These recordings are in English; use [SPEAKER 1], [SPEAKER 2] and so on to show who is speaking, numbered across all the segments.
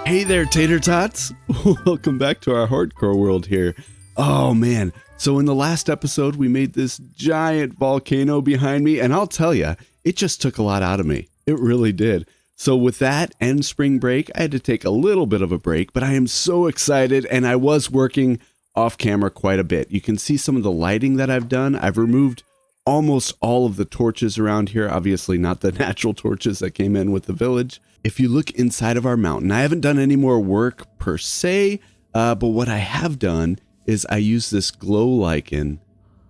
[SPEAKER 1] Hey there, Tater Tots! Welcome back to our hardcore world here. Oh man, so in the last episode we made this giant volcano behind me, and I'll tell you, it just took a lot out of me. It really did. So with that and spring break, I had to take a little bit of a break, but I am so excited, and I was working off camera quite a bit. You can see some of the lighting that I've done. I've removed almost all of the torches around here, obviously not the natural torches that came in with the village. If you look inside of our mountain, I haven't done any more work per se, but what I have done is I use this glow lichen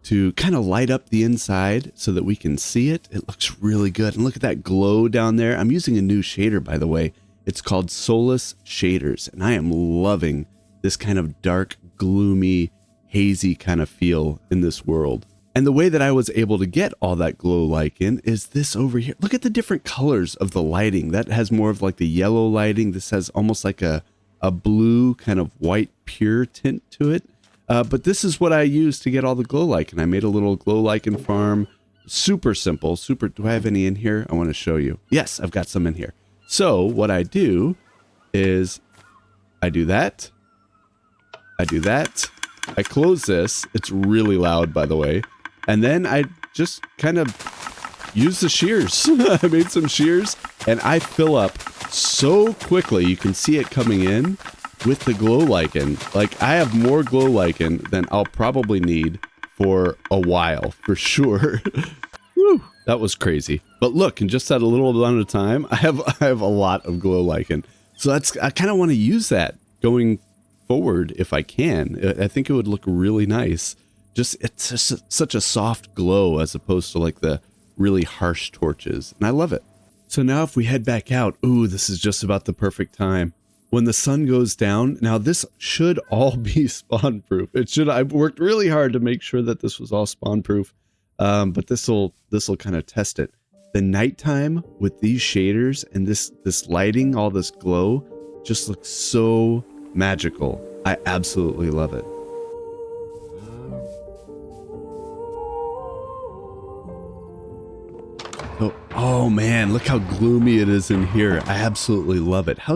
[SPEAKER 1] to kind of light up the inside so that we can see it. It looks really good. And look at that glow down there. I'm using a new shader, by the way. It's called Solus Shaders, and I am loving this kind of dark, gloomy, hazy kind of feel in this world. And the way that I was able to get all that glow lichen is this over here. Look at the different colors of the lighting. That has more of like the yellow lighting. This has almost like a blue kind of white pure tint to it. But this is what I used to get all the glow lichen. I made a little glow lichen farm. Super simple. Do I have any in here? I want to show you. Yes, I've got some in here. So what I do is I do that. I do that. I close this. It's really loud, by the way. And then I just kind of use the shears. I made some shears and I fill up so quickly. You can see it coming in with the glow lichen. Like, I have more glow lichen than I'll probably need for a while, for sure. Whew, that was crazy. But look, in just that little amount of time, I have a lot of glow lichen. So I kind of want to use that going forward if I can. I think it would look really nice. It's just such a soft glow as opposed to like the really harsh torches, and I love it. So now if we head back out, ooh, this is just about the perfect time. When the sun goes down, now this should all be spawn proof. I've worked really hard to make sure that this was all spawn proof, but this will kind of test it. The nighttime with these shaders and this lighting, all this glow, just looks so magical. I absolutely love it. Oh man, look how gloomy it is in here. I absolutely love it. I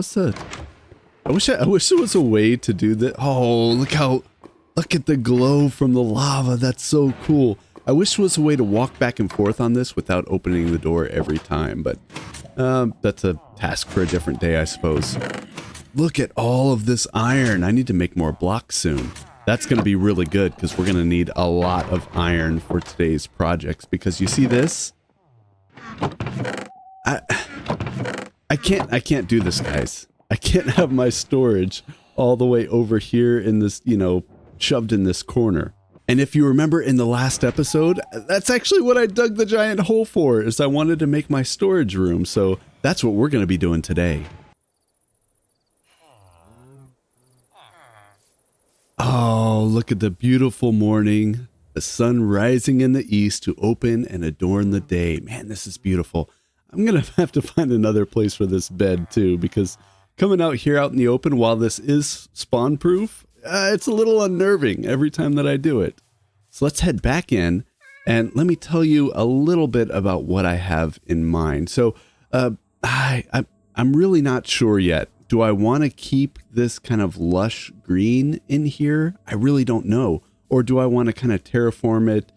[SPEAKER 1] wish there was a way to do that. Oh, look at the glow from the lava. That's so cool. I wish there was a way to walk back and forth on this without opening the door every time, but that's a task for a different day, I suppose. Look at all of this iron. I need to make more blocks soon. That's going to be really good because we're going to need a lot of iron for today's projects, because you see this? I can't do this, guys. I can't have my storage all the way over here in this, shoved in this corner. And if you remember in the last episode, that's actually what I dug the giant hole for, is I wanted to make my storage room. So that's what we're going to be doing today. Oh, look at the beautiful morning. The sun rising in the east to open and adorn the day. Man, this is beautiful. I'm going to have to find another place for this bed too, because coming out here out in the open while this is spawn proof, it's a little unnerving every time that I do it. So let's head back in and let me tell you a little bit about what I have in mind. So I'm really not sure yet. Do I want to keep this kind of lush green in here? I really don't know. Or do I want to kind of terraform it,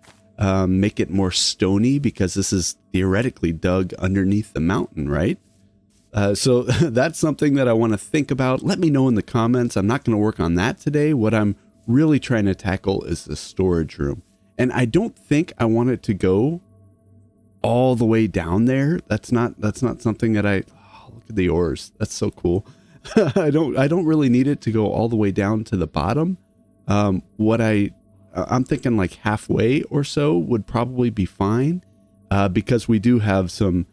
[SPEAKER 1] make it more stony, because this is theoretically dug underneath the mountain, right? So that's something that I want to think about. Let me know in the comments. I'm not going to work on that today. What I'm really trying to tackle is the storage room. And I don't think I want it to go all the way down there. That's not something that look at the ores. That's so cool. I don't really need it to go all the way down to the bottom. I'm thinking like halfway or so would probably be fine, because we do have some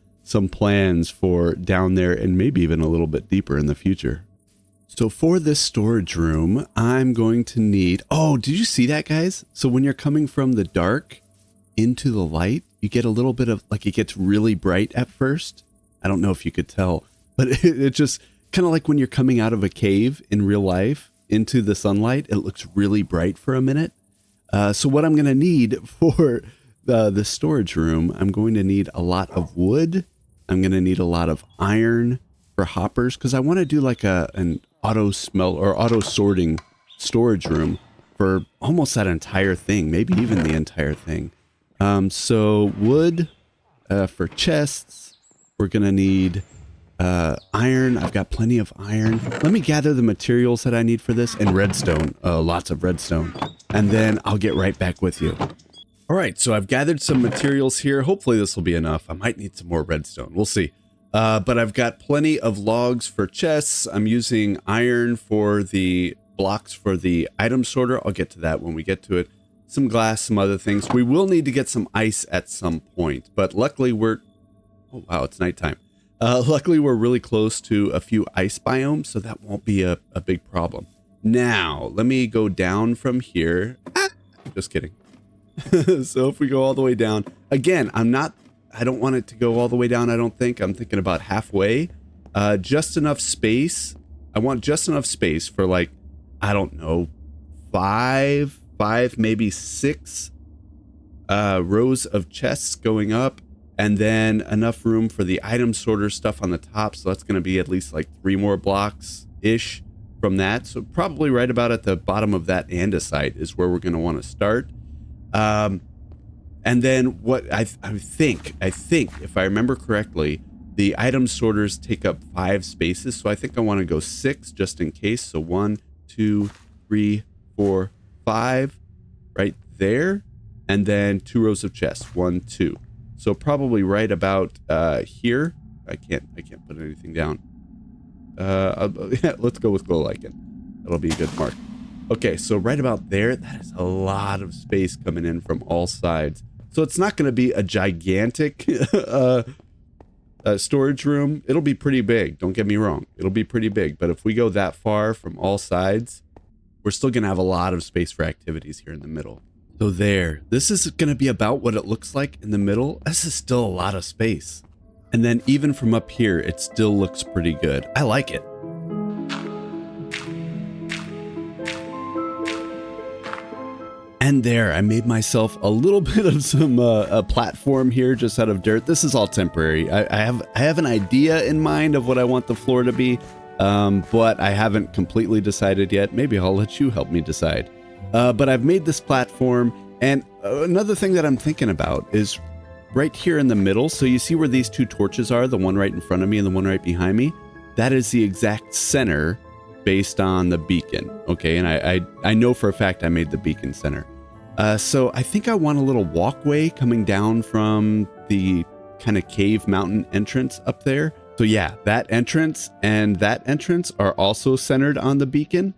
[SPEAKER 1] plans for down there and maybe even a little bit deeper in the future. So for this storage room, I'm going to need, oh, did you see that, guys? So when you're coming from the dark into the light, you get a little bit of, like, it gets really bright at first. I don't know if you could tell, but it just kind of like when you're coming out of a cave in real life into the sunlight, it looks really bright for a minute. So what I'm going to need for the storage room, I'm going to need a lot of wood. I'm going to need a lot of iron. for hoppers, because I want to do like an auto smell or auto sorting storage room for almost that entire thing, maybe even the entire thing. So wood for chests. We're gonna need iron. I've got plenty of iron. Let me gather the materials that I need for this, and redstone, lots of redstone, and then I'll get right back with you. All right, so I've gathered some materials here. Hopefully this will be enough. I might need some more redstone. We'll see. But I've got plenty of logs for chests. I'm using iron for the blocks for the item sorter. I'll get to that when we get to it. Some glass, some other things. We will need to get some ice at some point, but luckily we're... Oh, wow, it's nighttime. Luckily we're really close to a few ice biomes, so that won't be a big problem. Now, let me go down from here. Just kidding. So if we go all the way down, again, I don't want it to go all the way down, I don't think. I'm thinking about halfway. Just enough space. I want just enough space for, like, I don't know, five, maybe 6 rows of chests going up, and then enough room for the item sorter stuff on the top. So that's going to be at least like 3 more blocks-ish from that. So probably right about at the bottom of that andesite is where we're going to want to start. And then what I think, if I remember correctly, the item sorters take up 5 spaces. So I think I want to go 6 just in case. So 1, 2, 3, 4, 5 right there. And then 2 rows of chests, 1, 2. So probably right about here. I can't put anything down. Let's go with glow lichen. That'll be a good mark. Okay, so right about there, that is a lot of space coming in from all sides. So it's not going to be a gigantic storage room. It'll be pretty big. Don't get me wrong. It'll be pretty big. But if we go that far from all sides, we're still going to have a lot of space for activities here in the middle. So there, this is going to be about what it looks like in the middle. This is still a lot of space. And then even from up here, it still looks pretty good. I like it. And there, I made myself a little bit of some a platform here just out of dirt. This is all temporary. I have an idea in mind of what I want the floor to be, but I haven't completely decided yet. Maybe I'll let you help me decide. But I've made this platform, and another thing that I'm thinking about is right here in the middle. So you see where these 2 torches are, the one right in front of me and the one right behind me? That is the exact center based on the beacon, okay? And I know for a fact I made the beacon center. So I think I want a little walkway coming down from the kind of cave mountain entrance up there. So yeah, that entrance and that entrance are also centered on the beacon.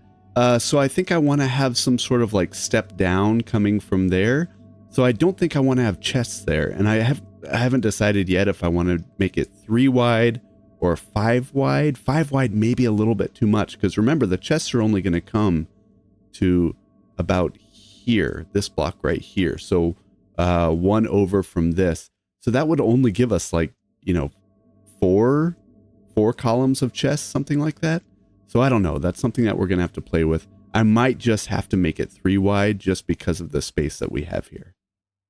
[SPEAKER 1] So I think I want to have some sort of like step down coming from there. So I don't think I want to have chests there. And I haven't decided yet if I want to make it 3 wide or 5 wide. 5 wide maybe a little bit too much, because remember, the chests are only going to come to about here, this block right here. So 1 over from this. So that would only give us like, you know, 4 columns of chests, something like that. So I don't know. That's something that we're going to have to play with. I might just have to make it 3 wide just because of the space that we have here.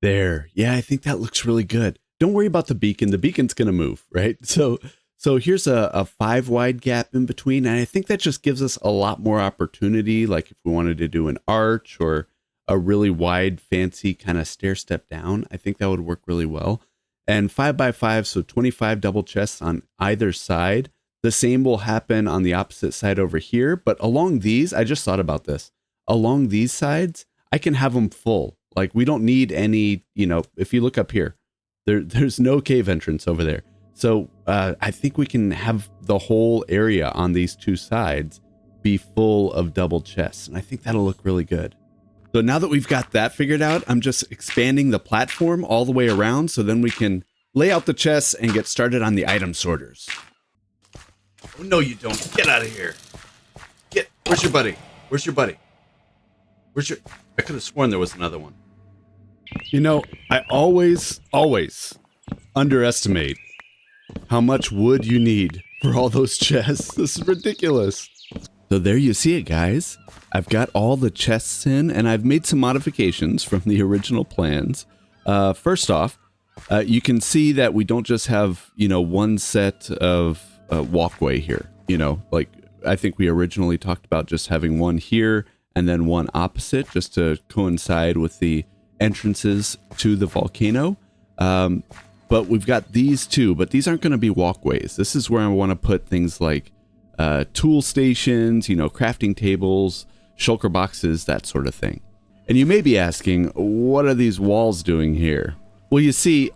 [SPEAKER 1] There. Yeah, I think that looks really good. Don't worry about the beacon. The beacon's going to move, right? So here's a 5 wide gap in between. And I think that just gives us a lot more opportunity. Like if we wanted to do an arch or a really wide, fancy kind of stair step down, I think that would work really well. And 5 by 5, so 25 double chests on either side. The same will happen on the opposite side over here, but along these, I just thought about this. Along these sides, I can have them full. Like we don't need any, you know, if you look up here, there's no cave entrance over there. So I think we can have the whole area on these 2 sides be full of double chests. And I think that'll look really good. So now that we've got that figured out, I'm just expanding the platform all the way around so then we can lay out the chests and get started on the item sorters. Oh, no, you don't. Get out of here. Where's your buddy? I could have sworn there was another one. You know, I always underestimate how much wood you need for all those chests. This is ridiculous. So there you see it, guys. I've got all the chests in, and I've made some modifications from the original plans. First off, you can see that we don't just have, you know, one set of walkway here. You know, like I think we originally talked about just having one here and then one opposite just to coincide with the entrances to the volcano. But we've got these two, but these aren't going to be walkways. This is where I want to put things like tool stations, you know, crafting tables, shulker boxes, that sort of thing. And you may be asking, what are these walls doing here? Well, you see,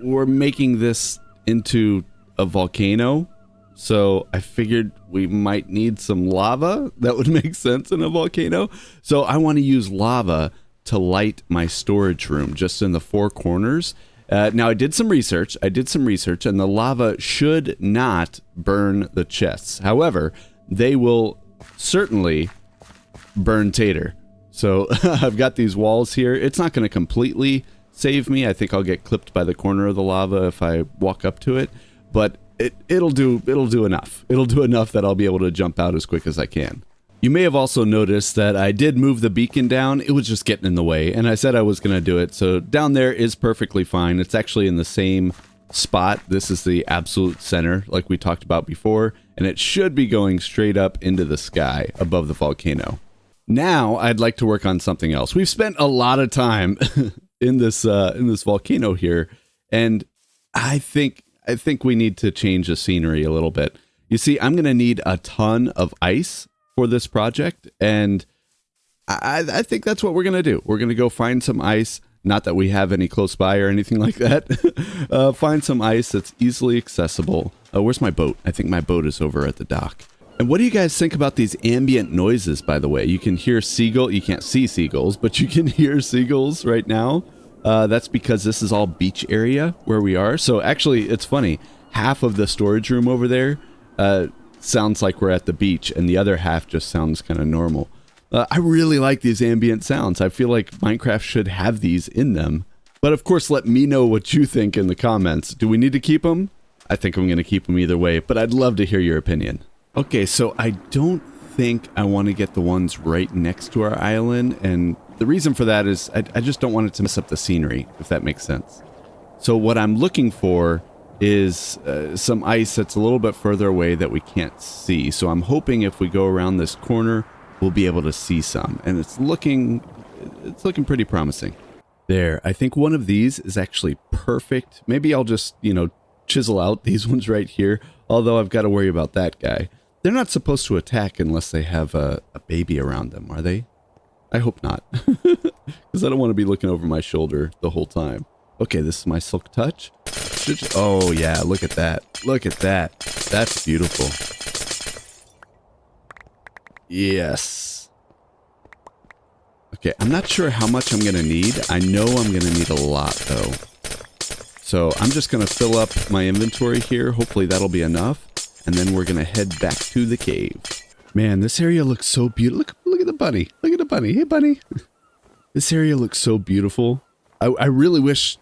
[SPEAKER 1] we're making this into a volcano, so I figured we might need some lava. That would make sense in a volcano. So I want to use lava to light my storage room just in the four corners. Now, I did some research, and the lava should not burn the chests. However, they will certainly burn Tater. So I've got these walls here. It's not going to completely save me. I think I'll get clipped by the corner of the lava if I walk up to it, but it'll do enough. It'll do enough that I'll be able to jump out as quick as I can. You may have also noticed that I did move the beacon down. It was just getting in the way, and I said I was going to do it. So down there is perfectly fine. It's actually in the same spot. This is the absolute center, like we talked about before, and it should be going straight up into the sky above the volcano. Now I'd like to work on something else. We've spent a lot of time in this volcano here, and I think we need to change the scenery a little bit. You see, I'm going to need a ton of ice for this project, and I think that's what we're going to do. We're going to go find some ice. Not that we have any close by or anything like that. Find some ice that's easily accessible. Where's my boat? I think my boat is over at the dock. And what do you guys think about these ambient noises, by the way? You can hear seagull. You can't see seagulls, but you can hear seagulls right now. That's because this is all beach area where we are. So actually, it's funny. Half of the storage room over there sounds like we're at the beach, and the other half just sounds kind of normal. I really like these ambient sounds. I feel like Minecraft should have these in them. But of course, let me know what you think in the comments. Do we need to keep them? I think I'm going to keep them either way, but I'd love to hear your opinion. Okay, so I don't think I want to get the ones right next to our island, and the reason for that is I just don't want it to mess up the scenery, if that makes sense. So what I'm looking for is some ice that's a little bit further away that we can't see. So I'm hoping if we go around this corner, we'll be able to see some, and it's looking pretty promising. There, I think one of these is actually perfect. Maybe I'll just, chisel out these ones right here, although I've got to worry about that guy. They're not supposed to attack unless they have a baby around them, are they? I hope not, because I don't want to be looking over my shoulder the whole time. Okay, this is my silk touch. Oh yeah, look at that. Look at that. That's beautiful. Yes. Okay, I'm not sure how much I'm going to need. I know I'm going to need a lot, though. So I'm just going to fill up my inventory here. Hopefully that'll be enough. And then we're going to head back to the cave. Man, this area looks so beautiful. Look at the bunny. Look at the bunny. Hey, bunny. This area looks so beautiful. I really wish...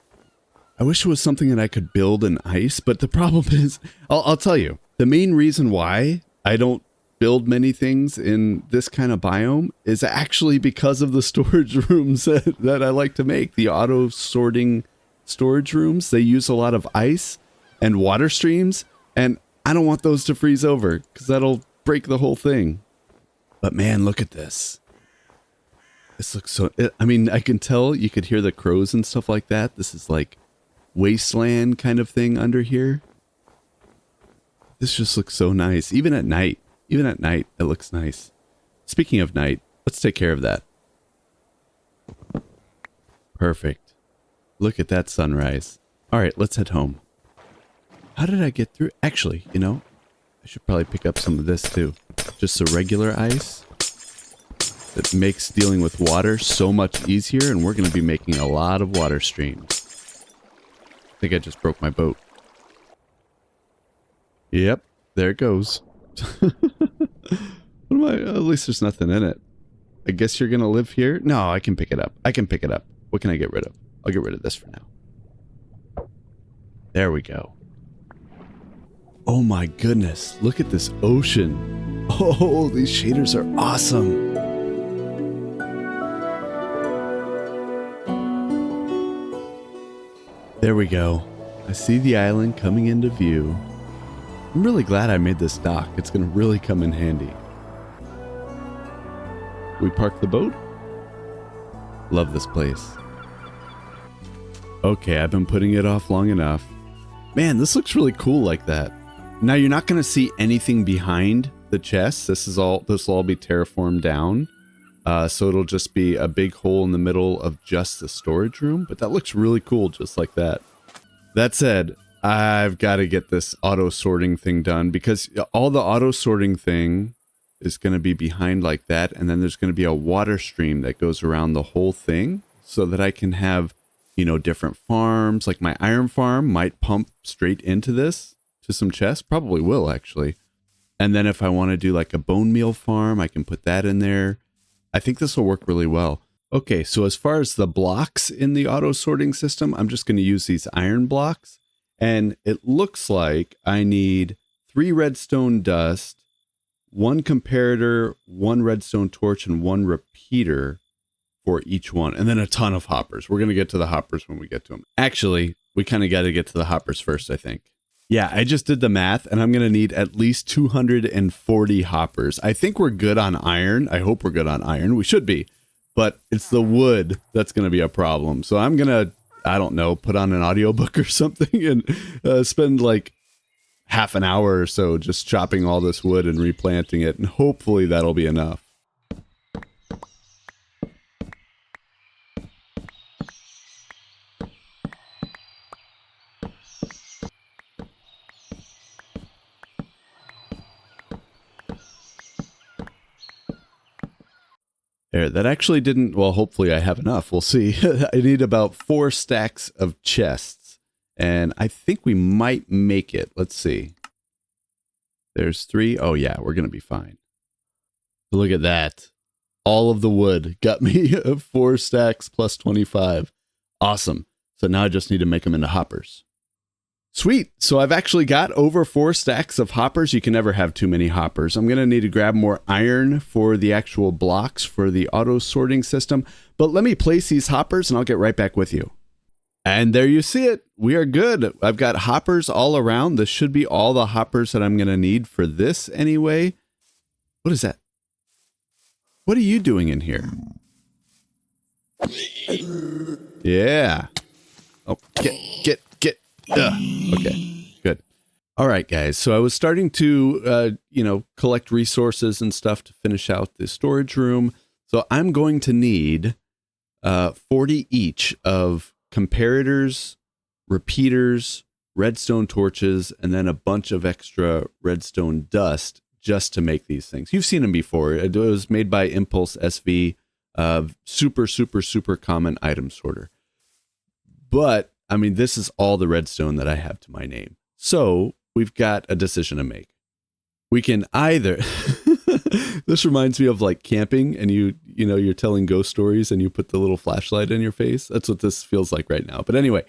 [SPEAKER 1] I wish it was something that I could build in ice, but the problem is... I'll tell you. The main reason why I don't build many things in this kind of biome is actually because of the storage rooms that I like to make. The auto sorting storage rooms, they use a lot of ice and water streams, and I don't want those to freeze over because that'll break the whole thing. But man, look at this. This looks so... I mean, I can tell you could hear the crows and stuff like that. This is like wasteland kind of thing under here. This just looks so nice. Even at night. Even at night, it looks nice. Speaking of night, let's take care of that. Perfect. Look at that sunrise. All right, let's head home. How did I get through? Actually, I should probably pick up some of this too. Just the regular ice. It makes dealing with water so much easier, and we're going to be making a lot of water streams. I think I just broke my boat. Yep, there it goes. What am I? At least there's nothing in it. I guess you're going to live here? No, I can pick it up. I can pick it up. What can I get rid of? I'll get rid of this for now. There we go. Oh my goodness. Look at this ocean. Oh, these shaders are awesome. There we go. I see the island coming into view. I'm really glad I made this dock. It's going to really come in handy. We park the boat. Love this place. Okay, I've been putting it off long enough. Man, this looks really cool like that. Now you're not going to see anything behind the chest. This will all be terraformed down. So it'll just be a big hole in the middle of just the storage room. But that looks really cool just like that. That said, I've got to get this auto sorting thing done because all the auto sorting thing is going to be behind like that. And then there's going to be a water stream that goes around the whole thing so that I can have, different farms. Like my iron farm might pump straight into this to some chests. Probably will actually. And then if I want to do like a bone meal farm, I can put that in there. I think this will work really well. Okay, so as far as the blocks in the auto sorting system, I'm just going to use these iron blocks. And it looks like I need 3 redstone dust, 1 comparator, 1 redstone torch, and 1 repeater for each one. And then a ton of hoppers. We're going to get to the hoppers when we get to them. Actually, we kind of got to get to the hoppers first, I think. Yeah, I just did the math, and I'm going to need at least 240 hoppers. I think we're good on iron. I hope we're good on iron. We should be. But it's the wood that's going to be a problem. So I'm going to, I don't know, put on an audiobook or something and spend like half an hour or so just chopping all this wood and replanting it. And hopefully that'll be enough. There, that actually didn't, well, hopefully I have enough. We'll see. I need about 4 stacks of chests, and I think we might make it. Let's see. There's 3. Oh, yeah, we're going to be fine. Look at that. All of the wood got me 4 stacks plus 25. Awesome. So now I just need to make them into hoppers. Sweet. So I've actually got over 4 stacks of hoppers. You can never have too many hoppers. I'm going to need to grab more iron for the actual blocks for the auto sorting system. But let me place these hoppers and I'll get right back with you. And there you see it. We are good. I've got hoppers all around. This should be all the hoppers that I'm going to need for this anyway. What is that? What are you doing in here? Yeah. Oh, get. Okay, good. All right, guys. So I was starting to, collect resources and stuff to finish out the storage room. So I'm going to need 40 each of comparators, repeaters, redstone torches, and then a bunch of extra redstone dust just to make these things. You've seen them before. It was made by Impulse SV, super common item sorter. But I mean, this is all the redstone that I have to my name. So we've got a decision to make. We can either, this reminds me of like camping and you're telling ghost stories and you put the little flashlight in your face. That's what this feels like right now. But anyway,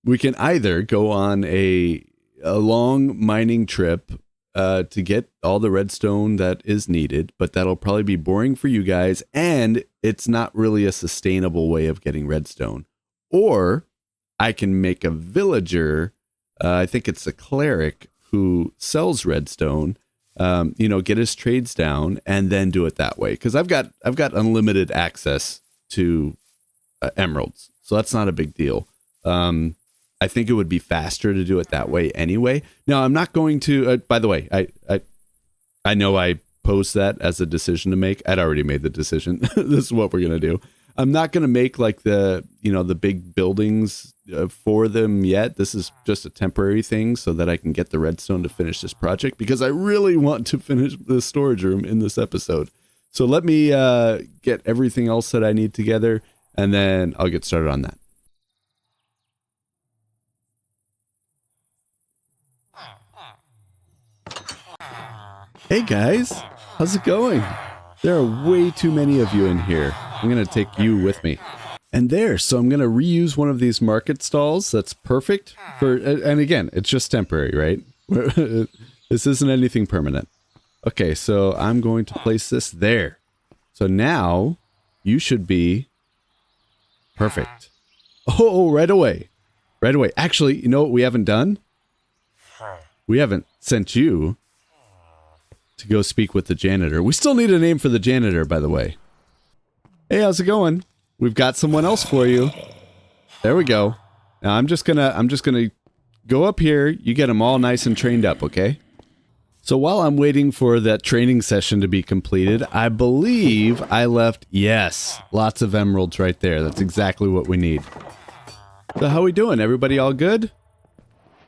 [SPEAKER 1] we can either go on a long mining trip to get all the redstone that is needed, but that'll probably be boring for you guys. And it's not really a sustainable way of getting redstone. Or I can make a villager, I think it's a cleric who sells redstone, get his trades down and then do it that way. Because I've got unlimited access to emeralds, so that's not a big deal. I think it would be faster to do it that way anyway. Now, I'm not going to, by the way, I know I posed that as a decision to make. I'd already made the decision. This is what we're going to do. I'm not going to make like the big buildings for them yet. This is just a temporary thing so that I can get the redstone to finish this project because I really want to finish the storage room in this episode. So let me get everything else that I need together and then I'll get started on that. Hey guys, how's it going? There are way too many of you in here. I'm going to take you with me. And so I'm going to reuse one of these market stalls. That's perfect for, and again, it's just temporary, right? This isn't anything permanent. Okay, so I'm going to place this there. So now you should be perfect. Oh, right away. Right away. Actually, you know what we haven't done? We haven't sent you to go speak with the janitor. We still need a name for the janitor, by the way. Hey, how's it going? We've got someone else for you. There we go. Now I'm just gonna go up here. You get them all nice and trained up, okay? So while I'm waiting for that training session to be completed, I believe I left, yes, lots of emeralds right there. That's exactly what we need. So how we doing? Everybody all good?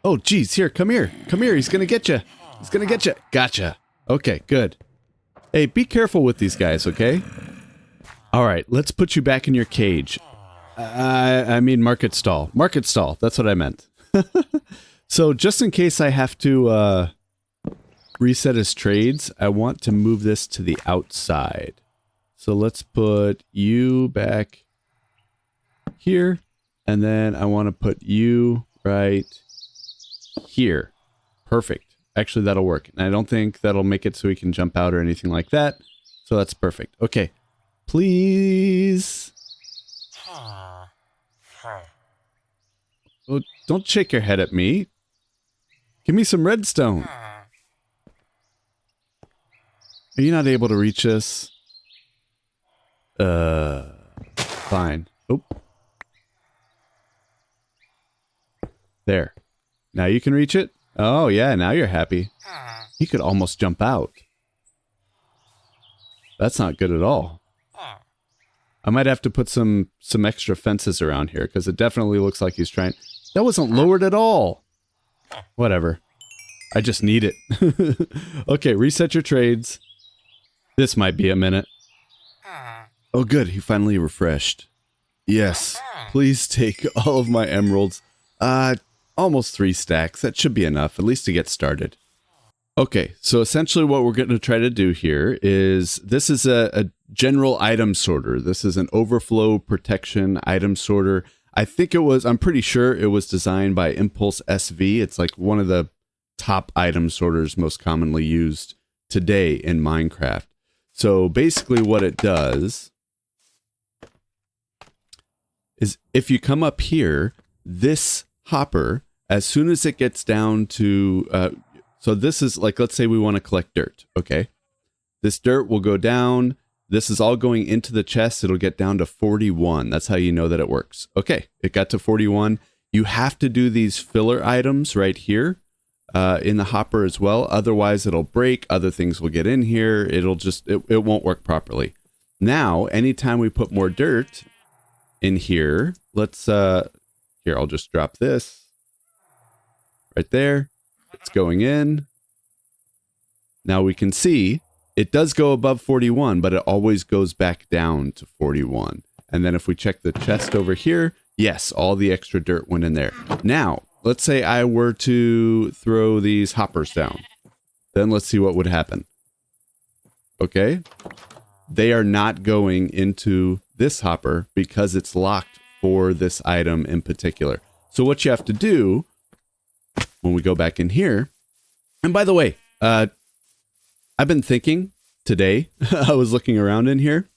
[SPEAKER 1] Oh, geez, here, come here. Come here, he's gonna get you. He's gonna get you. Gotcha. Okay, good. Hey, be careful with these guys, okay? All right, let's put you back in your cage. I mean market stall. Market stall, that's what I meant. So just in case I have to reset his trades, I want to move this to the outside. So let's put you back here, and then I want to put you right here. Perfect. Actually, that'll work. And I don't think that'll make it so he can jump out or anything like that. So that's perfect. Okay. Please. Oh, don't shake your head at me. Give me some redstone. Are you not able to reach this? Fine. Oh. There. Now you can reach it? Oh, yeah, now you're happy. You could almost jump out. That's not good at all. I might have to put some extra fences around here, because it definitely looks like he's trying... That wasn't lowered at all! Whatever. I just need it. Okay, reset your trades. This might be a minute. Oh good, he finally refreshed. Yes, please take all of my emeralds. Almost 3 stacks. That should be enough, at least to get started. Okay, so essentially what we're going to try to do here is, this is a general item sorter. This is an overflow protection item sorter. I'm pretty sure it was designed by Impulse SV. It's like one of the top item sorters most commonly used today in Minecraft. So basically what it does is, if you come up here, this hopper, as soon as it gets down to, so this is like, let's say we want to collect dirt, okay? This dirt will go down. This is all going into the chest. It'll get down to 41. That's how you know that it works. Okay, it got to 41. You have to do these filler items right here in the hopper as well. Otherwise, it'll break. Other things will get in here. It'll just, it won't work properly. Now, anytime we put more dirt in here, let's, here, I'll just drop this right there. It's going in. Now we can see it does go above 41, but it always goes back down to 41. And then if we check the chest over here, yes, all the extra dirt went in there. Now, let's say I were to throw these hoppers down. Then let's see what would happen. Okay. They are not going into this hopper because it's locked for this item in particular. So what you have to do when we go back in here, and by the way, I've been thinking today, I was looking around in here,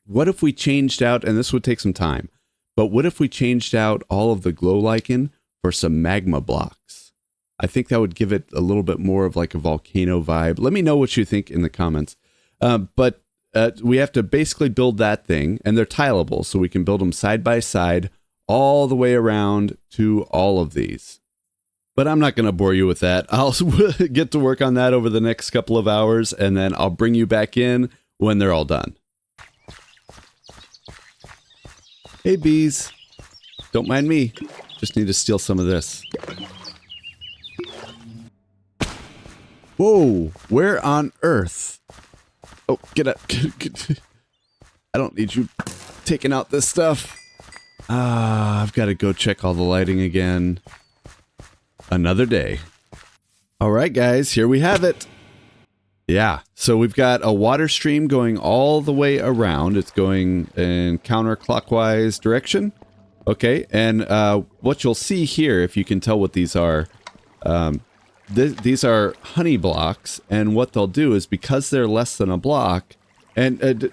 [SPEAKER 1] what if we changed out, and this would take some time, but what if we changed out all of the glow lichen for some magma blocks? I think that would give it a little bit more of like a volcano vibe. Let me know what you think in the comments. But we have to basically build that thing, and they're tileable, so we can build them side by side all the way around to all of these. But I'm not going to bore you with that. I'll get to work on that over the next couple of hours, and then I'll bring you back in when they're all done. Hey, bees. Don't mind me. Just need to steal some of this. Whoa, where on earth? Oh, get up. I don't need you taking out this stuff. I've got to go check all the lighting again. Another day. All right, guys, here we have it. Yeah, so we've got a water stream going all the way around. It's going in counterclockwise direction. Okay, and what you'll see here, if you can tell what these are, these are honey blocks, and what they'll do is, because they're less than a block, and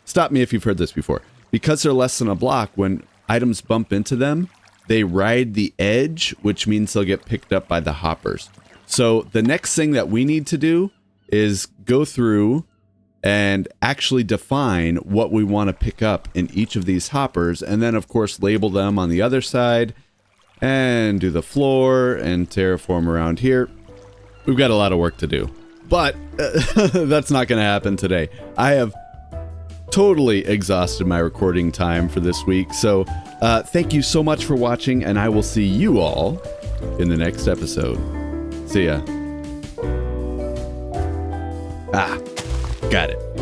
[SPEAKER 1] stop me if you've heard this before, because they're less than a block, when items bump into them, they ride the edge, which means they'll get picked up by the hoppers. So the next thing that we need to do is go through and actually define what we want to pick up in each of these hoppers, and then of course label them on the other side, and do the floor and terraform around here. We've got a lot of work to do, but that's not going to happen today. I have totally exhausted my recording time for this week, so thank you so much for watching, and I will see you all in the next episode. See ya. Got it.